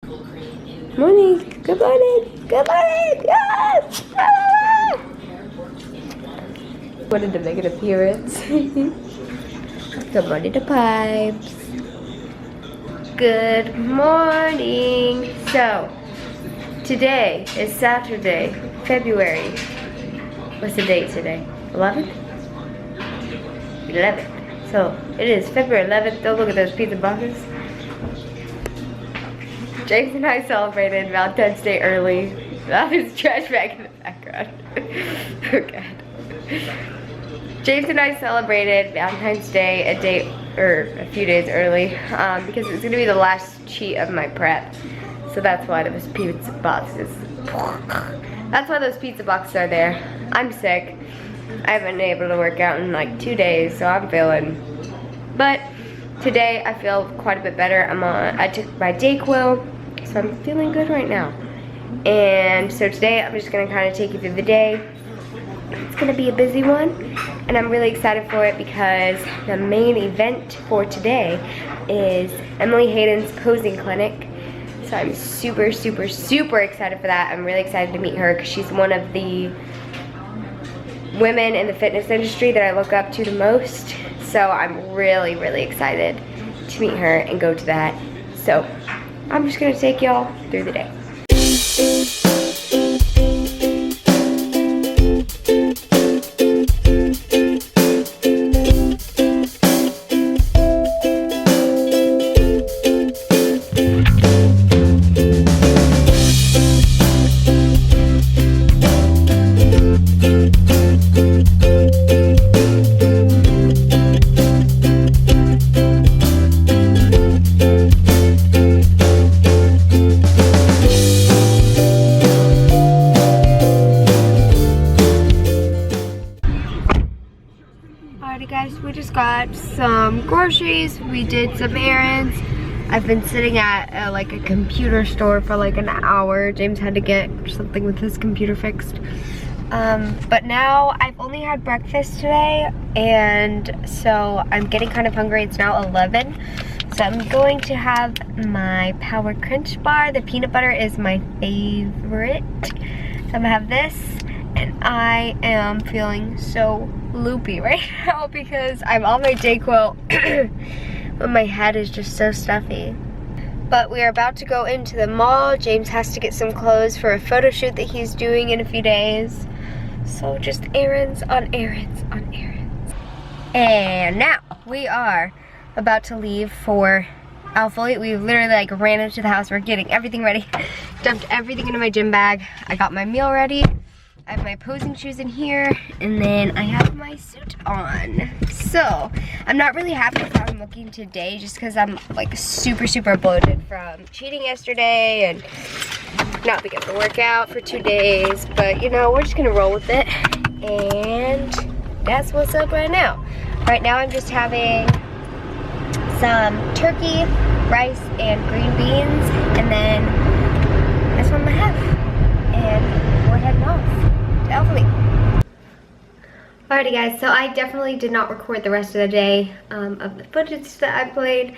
Morning. Good morning. Good morning. Yes. Wanted to make an appearance. Good morning to Pipes. Good morning. So, today is Saturday, February. What's the date today? 11th? 11th. So, it is February 11th. Don't look at those pizza boxes. James and I celebrated Valentine's Day early. That is trash bag in the background. Oh god. James and I celebrated Valentine's Day a few days early because it's gonna be the last cheat of my prep. So that's why those pizza boxes. That's why those pizza boxes are there. I'm sick. I haven't been able to work out in like 2 days, so I'm feeling. But today I feel quite a bit better. I took my Dayquil, so I'm feeling good right now. And so today I'm just gonna kind of take you through the day. It's gonna be a busy one, and I'm really excited for it because the main event for today is Emily Hayden's posing clinic. So I'm super, super, super excited for that. I'm really excited to meet her because she's one of the women in the fitness industry that I look up to the most. So I'm really, really excited to meet her and go to that. So I'm just gonna take y'all through the day. Alrighty guys, we just got some groceries, we did some errands. I've been sitting at like a computer store for like an hour. James had to get something with his computer fixed. But now I've only had breakfast today, and so I'm getting kind of hungry. It's now 11. So I'm going to have my Power Crunch bar. The peanut butter is my favorite. So I'm gonna have this, and I am feeling so loopy right now because I'm on my Dayquil, but my head is just so stuffy. But we are about to go into the mall. James has to get some clothes for a photo shoot that he's doing in a few days. So just errands on errands on errands. And now we are about to leave for Alpha. We literally like ran into the house. We're getting everything ready. Dumped everything into my gym bag. I got my meal ready. I have my posing shoes in here, and then I have my suit on. So, I'm not really happy with how I'm looking today just because I'm like super, super bloated from cheating yesterday and not being able to work out for 2 days. But, you know, we're just gonna roll with it. And that's what's up right now. Right now, I'm just having some turkey, rice, and green beans, and then that's what I'm gonna have. And we're heading off. Alrighty guys, so I definitely did not record the rest of the day of the footage that I played.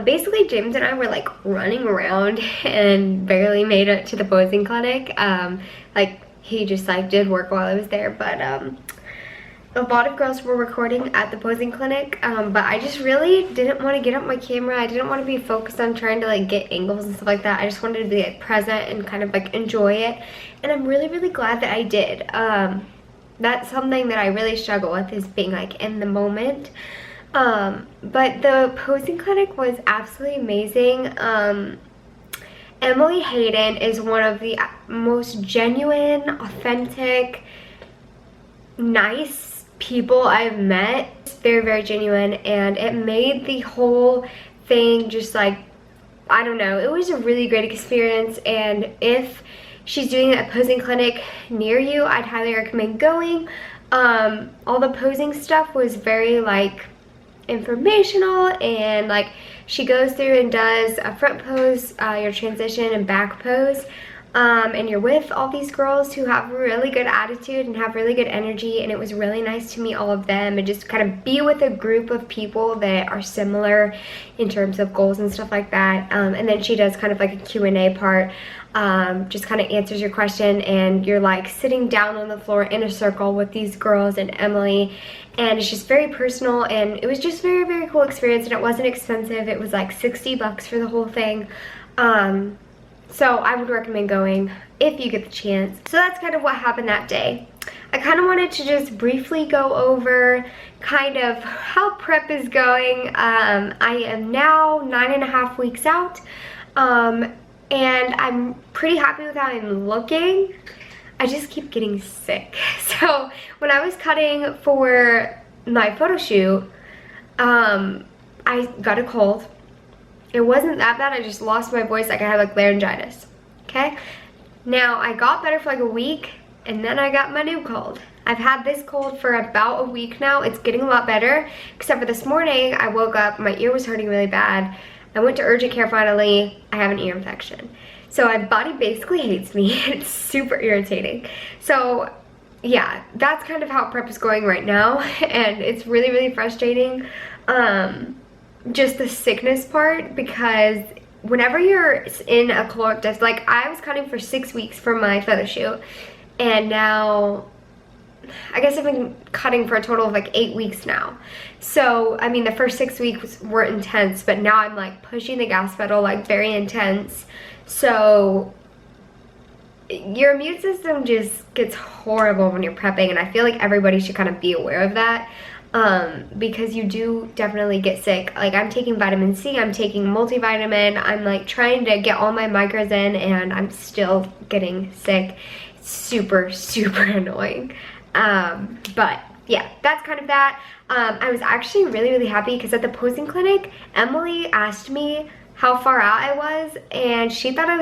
Basically James and I were like running around and barely made it to the posing clinic. Like he just like did work while I was there, but a lot of girls were recording at the posing clinic, but I just really didn't want to get up my camera. I didn't want to be focused on trying to like get angles and stuff like that. I just wanted to be like present and kind of like enjoy it, and I'm really, really glad that I did. That's something that I really struggle with, is being like in the moment. But the posing clinic was absolutely amazing. Emily Hayden is one of the most genuine, authentic, nice people I've met. It's very, very genuine, and it made the whole thing just like, I don't know, it was a really great experience. And if she's doing a posing clinic near you, I'd highly recommend going. All the posing stuff was very like informational, and like she goes through and does a front pose, your transition, and back pose. and you're with all these girls who have really good attitude and have really good energy, and it was really nice to meet all of them and just kind of be with a group of people that are similar in terms of goals and stuff like that. And then she does kind of like a Q&A part, just kind of answers your question, and you're like sitting down on the floor in a circle with these girls and Emily, and it's just very personal, and it was just very cool experience, and it wasn't expensive. It was like $60 for the whole thing. So I would recommend going if you get the chance. So that's kind of what happened that day. I kind of wanted to just briefly go over kind of how prep is going. I am now 9.5 weeks out, and I'm pretty happy with how I'm looking. I just keep getting sick. So when I was cutting for my photo shoot, I got a cold. It wasn't that bad, I just lost my voice, like I had like laryngitis, okay? Now, I got better for like a week, and then I got my new cold. I've had this cold for about a week now. It's getting a lot better, except for this morning, I woke up, my ear was hurting really bad. I went to urgent care finally, I have an ear infection. So my body basically hates me, it's super irritating. So yeah, that's kind of how prep is going right now, and it's really frustrating. Just the sickness part, because whenever you're in a caloric deficit, like I was cutting for 6 weeks for my photo shoot, and now I guess I've been cutting for a total of like 8 weeks now. So I mean, the first 6 weeks were intense, but now I'm like pushing the gas pedal, like very intense. So your immune system just gets horrible when you're prepping, and I feel like everybody should kind of be aware of that. Because you do definitely get sick. Like I'm taking vitamin C, I'm taking multivitamin, I'm like trying to get all my micros in, and I'm still getting sick. It's super annoying. But yeah, that's kind of that. I was actually really happy because at the posing clinic, Emily asked me how far out I was, and she thought it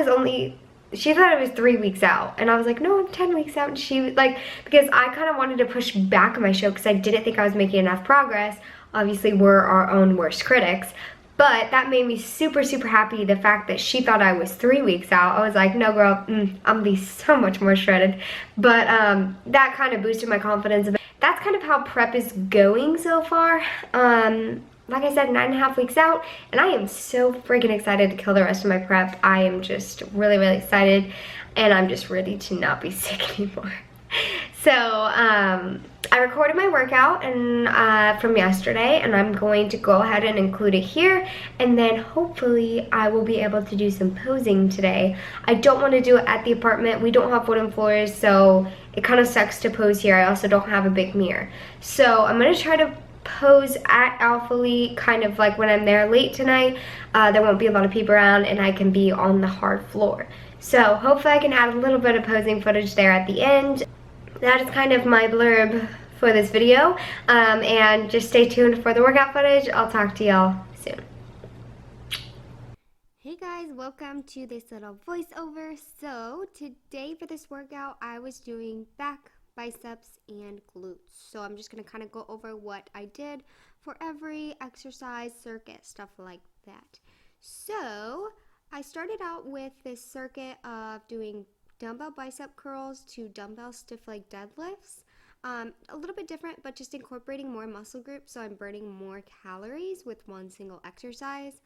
was 3 weeks out, and I was like, no, I'm 10 weeks out. And she was like, because I kind of wanted to push back my show because I didn't think I was making enough progress. Obviously, we're our own worst critics, but that made me super happy, the fact that she thought I was 3 weeks out. I was like, no girl, I'm gonna be so much more shredded. But that kind of boosted my confidence. That's kind of how prep is going so far. Like I said, 9.5 weeks out, and I am so freaking excited to kill the rest of my prep. I am just really excited, and I'm just ready to not be sick anymore. So I recorded my workout and from yesterday, and I'm going to go ahead and include it here, and then hopefully I will be able to do some posing today. I don't want to do it at the apartment. We don't have wooden floors, so it kind of sucks to pose here. I also don't have a big mirror. So I'm going to try to pose at Alphalete kind of like when I'm there late tonight. There won't be a lot of people around, and I can be on the hard floor. So hopefully I can add a little bit of posing footage there at the end. That is kind of my blurb for this video, and just stay tuned for the workout footage. I'll talk to y'all soon. Hey guys, welcome to this little voiceover. So today for this workout, I was doing back, biceps, and glutes. So I'm just going to kind of go over what I did for every exercise, circuit, stuff like that. So I started out with this circuit of doing dumbbell bicep curls to dumbbell stiff leg deadlifts. A little bit different, but just incorporating more muscle groups, so I'm burning more calories with one single exercise.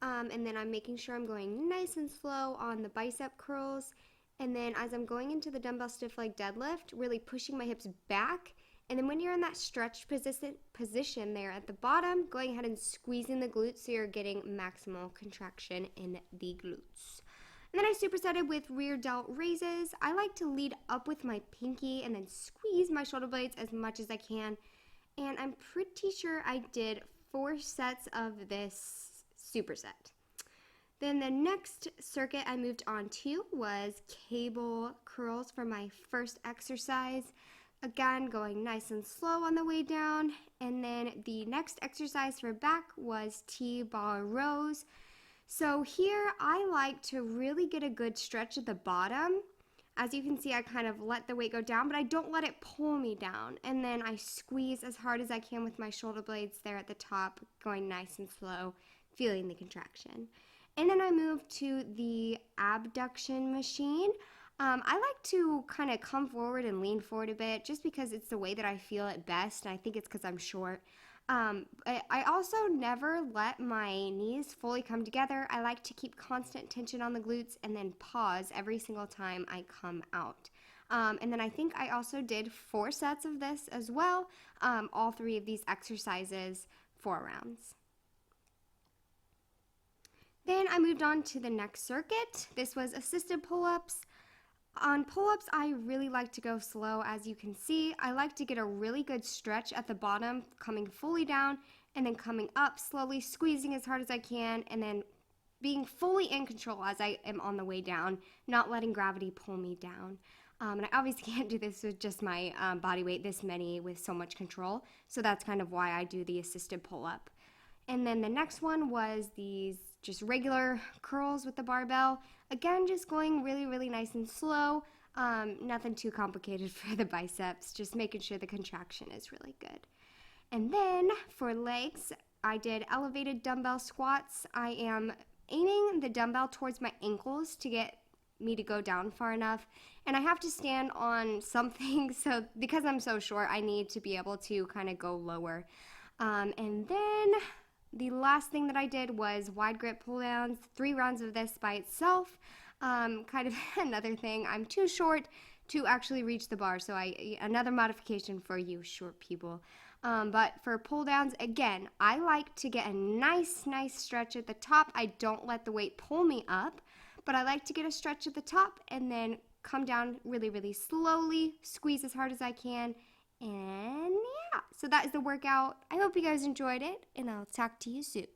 And then I'm making sure I'm going nice and slow on the bicep curls. And then as I'm going into the dumbbell stiff leg deadlift, really pushing my hips back. And then when you're in that stretched position there at the bottom, going ahead and squeezing the glutes so you're getting maximal contraction in the glutes. And then I supersetted with rear delt raises. I like to lead up with my pinky and then squeeze my shoulder blades as much as I can. And I'm pretty sure I did 4 sets of this superset. Then the next circuit I moved on to was cable curls for my first exercise. Again, going nice and slow on the way down. And then the next exercise for back was T-bar rows. So here I like to really get a good stretch at the bottom. As you can see, I kind of let the weight go down, but I don't let it pull me down. And then I squeeze as hard as I can with my shoulder blades there at the top, going nice and slow, feeling the contraction. And then I moved to the abduction machine. I like to kind of come forward and lean forward a bit just because it's the way that I feel it best, and I think it's because I'm short. I also never let my knees fully come together. I like to keep constant tension on the glutes and then pause every single time I come out. And then I think I also did 4 sets of this as well, all 3 of these exercises, 4 rounds. Then I moved on to the next circuit. This was assisted pull-ups. On pull-ups, I really like to go slow, as you can see. I like to get a really good stretch at the bottom, coming fully down, and then coming up slowly, squeezing as hard as I can, and then being fully in control as I am on the way down, not letting gravity pull me down. And I obviously can't do this with just my body weight this many with so much control, so that's kind of why I do the assisted pull-up. And then the next one was these just regular curls with the barbell. Again, just going really, really nice and slow. Nothing too complicated for the biceps, just making sure the contraction is really good. And then for legs, I did elevated dumbbell squats. I am aiming the dumbbell towards my ankles to get me to go down far enough. And I have to stand on something, so because I'm so short, I need to be able to kind of go lower. And then the last thing that I did was wide grip pull downs, 3 rounds of this by itself. Kind of another thing, I'm too short to actually reach the bar, so another modification for you short people. But for pull downs, again, I like to get a nice stretch at the top. I don't let the weight pull me up, but I like to get a stretch at the top and then come down really, really slowly, squeeze as hard as I can, and yeah, so that is the workout. I hope you guys enjoyed it, and I'll talk to you soon.